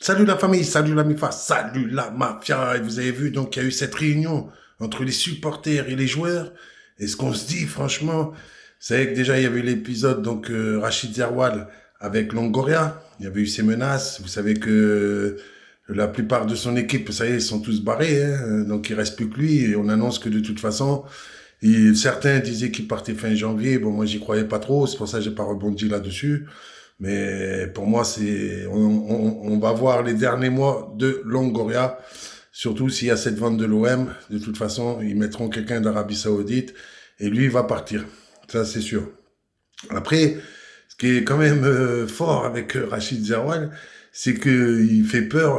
Salut la famille, salut la MIFA, salut la mafia. Et vous avez vu, donc, il y a eu cette réunion entre les supporters et les joueurs. Et ce qu'on se dit, franchement, c'est que déjà, il y avait l'épisode, donc, Rachid Zerwal avec Longoria. Il y avait eu ses menaces. Vous savez que la plupart de son équipe, ça y est, ils sont tous barrés, hein. Donc, il reste plus que lui. Et on annonce que de toute façon, certains disaient qu'il partait fin janvier. Bon, moi, j'y croyais pas trop. C'est pour ça que j'ai pas rebondi là-dessus. Mais pour moi, on va voir les derniers mois de Longoria, surtout s'il y a cette vente de l'OM. De toute façon, ils mettront quelqu'un d'Arabie Saoudite et lui, il va partir. Ça, c'est sûr. Après, ce qui est quand même fort avec Rachid Zerwal, c'est qu'il fait peur,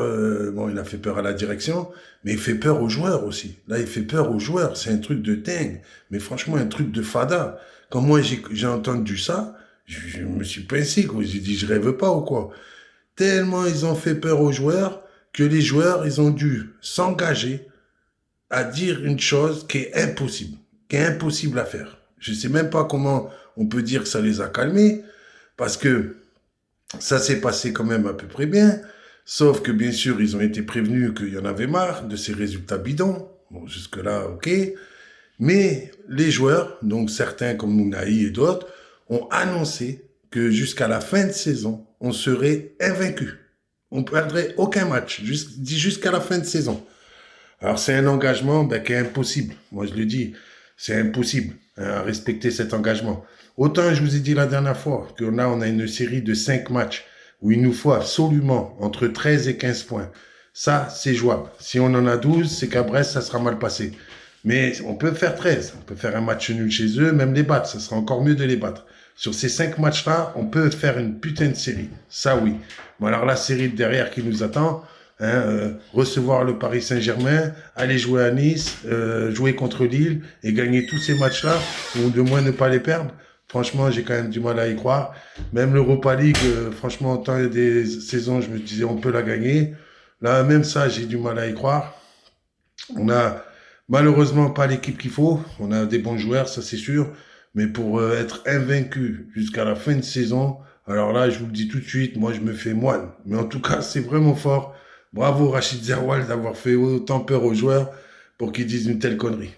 bon, il a fait peur à la direction, mais il fait peur aux joueurs aussi. Là, il fait peur aux joueurs. C'est un truc de dingue. Mais franchement, un truc de fada. Quand moi, j'ai entendu ça, je me suis pincé, quoi. J'ai dit, je rêve pas ou quoi. Tellement ils ont fait peur aux joueurs que les joueurs, ils ont dû s'engager à dire une chose qui est impossible à faire. Je sais même pas comment on peut dire que ça les a calmés, parce que ça s'est passé quand même à peu près bien, sauf que bien sûr, ils ont été prévenus qu'il y en avait marre de ces résultats bidons. Bon, jusque-là, ok. Mais les joueurs, donc certains comme Mounaï et d'autres, ont annoncé que jusqu'à la fin de saison, on serait invaincu. On ne perdrait aucun match, jusqu'à la fin de saison. Alors c'est un engagement qui est impossible. Moi je le dis, c'est impossible à respecter cet engagement. Autant je vous ai dit la dernière fois que là on a une série de 5 matchs où il nous faut absolument entre 13 et 15 points. Ça, c'est jouable. Si on en a 12, c'est qu'à Brest, ça sera mal passé. Mais on peut faire 13. On peut faire un match nul chez eux, même les battre. Ça sera encore mieux de les battre. Sur ces 5 matchs-là, on peut faire une putain de série. Ça, oui. Bon, alors la série de derrière qui nous attend, recevoir le Paris Saint-Germain, aller jouer à Nice, jouer contre Lille et gagner tous ces matchs-là, ou de moins ne pas les perdre. Franchement, j'ai quand même du mal à y croire. Même l'Europa League, franchement, autant il y a des saisons, je me disais, on peut la gagner. Là, même ça, j'ai du mal à y croire. On a malheureusement pas l'équipe qu'il faut. On a des bons joueurs, ça c'est sûr. Mais pour être invaincu jusqu'à la fin de saison, alors là, je vous le dis tout de suite, moi je me fais moine. Mais en tout cas, c'est vraiment fort. Bravo Rachid Zerwal d'avoir fait autant peur aux joueurs pour qu'ils disent une telle connerie.